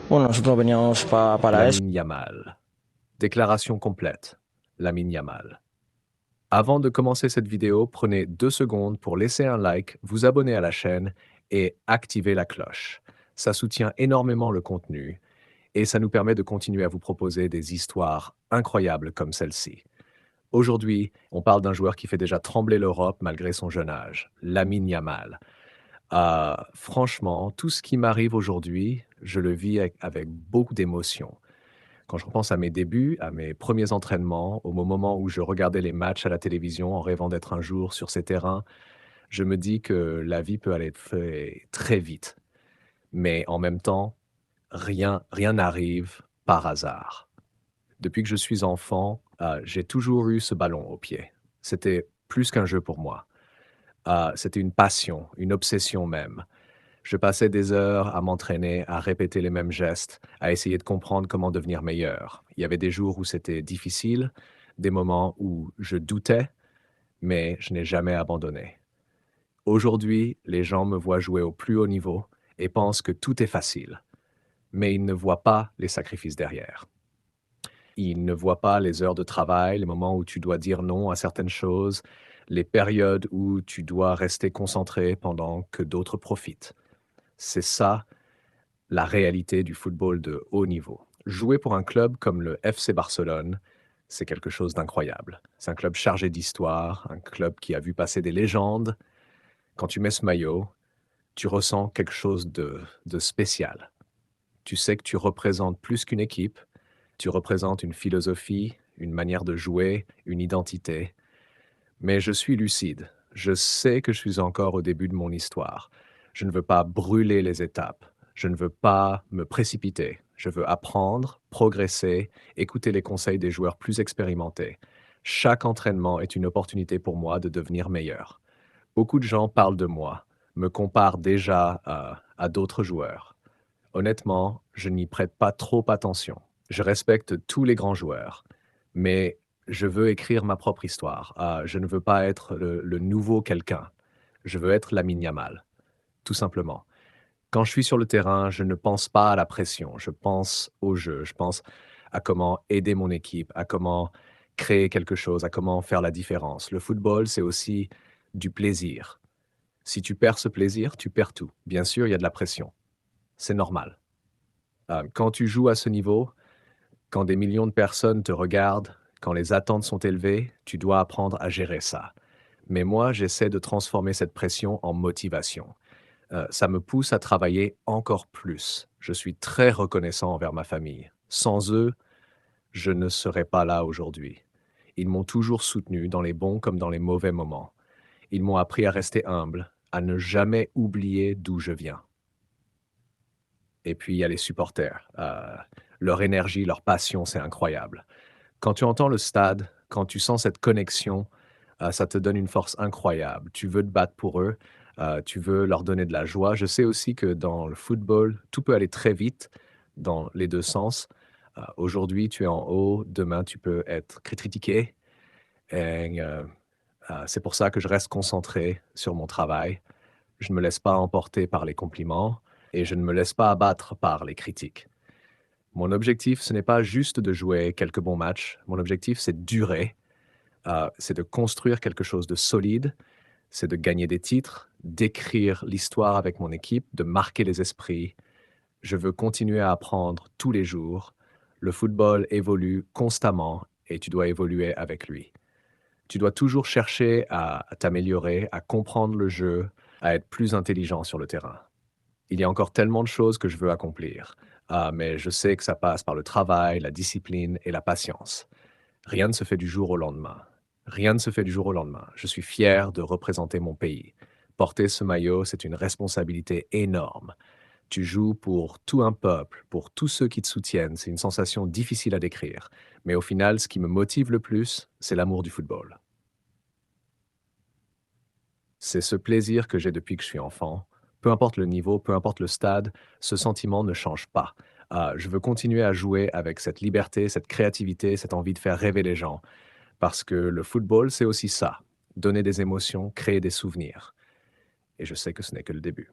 Bueno, nosotros veníamos para eso. Lamine Yamal. Déclaration complète. Lamine Yamal. Avant de commencer cette vidéo, prenez 2 secondes pour laisser un like, vous abonner à la chaîne et activer la cloche. Ça soutient énormément le contenu et ça nous permet de continuer à vous proposer des histoires incroyables comme celle-ci. Aujourd'hui, on parle d'un joueur qui fait déjà trembler l'Europe malgré son jeune âge, Lamine Yamal. Franchement, tout ce qui m'arrive aujourd'hui, je le vis avec beaucoup d'émotion. Quand je repense à mes débuts, à mes premiers entraînements, au moment où je regardais les matchs à la télévision en rêvant d'être un jour sur ces terrains, je me dis que la vie peut aller très vite. Mais en même temps, rien n'arrive par hasard. Depuis que je suis enfant, j'ai toujours eu ce ballon au pied. C'était plus qu'un jeu pour moi. C'était une passion, une obsession même. Je passais des heures à m'entraîner, à répéter les mêmes gestes, à essayer de comprendre comment devenir meilleur. Il y avait des jours où c'était difficile, des moments où je doutais, mais je n'ai jamais abandonné. Aujourd'hui, les gens me voient jouer au plus haut niveau et pensent que tout est facile, mais ils ne voient pas les sacrifices derrière. Ils ne voient pas les heures de travail, les moments où tu dois dire non à certaines choses, les périodes où tu dois rester concentré pendant que d'autres profitent. C'est ça la réalité du football de haut niveau. Jouer pour un club comme le FC Barcelone, c'est quelque chose d'incroyable. C'est un club chargé d'histoire, un club qui a vu passer des légendes. Quand tu mets ce maillot, tu ressens quelque chose de spécial. Tu sais que tu représentes plus qu'une équipe, tu représentes une philosophie, une manière de jouer, une identité. Mais je suis lucide. Je sais que je suis encore au début de mon histoire. Je ne veux pas brûler les étapes. Je ne veux pas me précipiter. Je veux apprendre, progresser, écouter les conseils des joueurs plus expérimentés. Chaque entraînement est une opportunité pour moi de devenir meilleur. Beaucoup de gens parlent de moi, me comparent déjà à d'autres joueurs. Honnêtement, je n'y prête pas trop attention. Je respecte tous les grands joueurs, mais je veux écrire ma propre histoire. Je ne veux pas être le nouveau quelqu'un. Je veux être Lamine Yamal, tout simplement. Quand je suis sur le terrain, je ne pense pas à la pression, je pense au jeu, je pense à comment aider mon équipe, à comment créer quelque chose, à comment faire la différence. Le football, c'est aussi du plaisir. Si tu perds ce plaisir, tu perds tout. Bien sûr, il y a de la pression. C'est normal. Quand tu joues à ce niveau, quand des millions de personnes te regardent, quand les attentes sont élevées, tu dois apprendre à gérer ça. Mais moi, j'essaie de transformer cette pression en motivation. Ça me pousse à travailler encore plus. Je suis très reconnaissant envers ma famille. Sans eux, je ne serais pas là aujourd'hui. Ils m'ont toujours soutenu dans les bons comme dans les mauvais moments. Ils m'ont appris à rester humble, à ne jamais oublier d'où je viens. Et puis, il y a les supporters. Leur énergie, leur passion, c'est incroyable. Quand tu entends le stade, quand tu sens cette connexion, ça te donne une force incroyable. Tu veux te battre pour eux, tu veux leur donner de la joie. Je sais aussi que dans le football, tout peut aller très vite dans les 2 sens. Aujourd'hui, tu es en haut, demain, tu peux être critiqué et c'est pour ça que je reste concentré sur mon travail. Je ne me laisse pas emporter par les compliments et je ne me laisse pas abattre par les critiques. Mon objectif, ce n'est pas juste de jouer quelques bons matchs. Mon objectif, c'est de durer, c'est de construire quelque chose de solide, c'est de gagner des titres, d'écrire l'histoire avec mon équipe, de marquer les esprits. Je veux continuer à apprendre tous les jours. Le football évolue constamment et tu dois évoluer avec lui. Tu dois toujours chercher à t'améliorer, à comprendre le jeu, à être plus intelligent sur le terrain. Il y a encore tellement de choses que je veux accomplir, mais je sais que ça passe par le travail, la discipline et la patience. Rien ne se fait du jour au lendemain. Rien ne se fait du jour au lendemain. Je suis fier de représenter mon pays. Porter ce maillot, c'est une responsabilité énorme. Tu joues pour tout un peuple, pour tous ceux qui te soutiennent. C'est une sensation difficile à décrire. Mais au final, ce qui me motive le plus, c'est l'amour du football. C'est ce plaisir que j'ai depuis que je suis enfant. Peu importe le niveau, peu importe le stade, ce sentiment ne change pas. Je veux continuer à jouer avec cette liberté, cette créativité, cette envie de faire rêver les gens. Parce que le football, c'est aussi ça. Donner des émotions, créer des souvenirs. Et je sais que ce n'est que le début.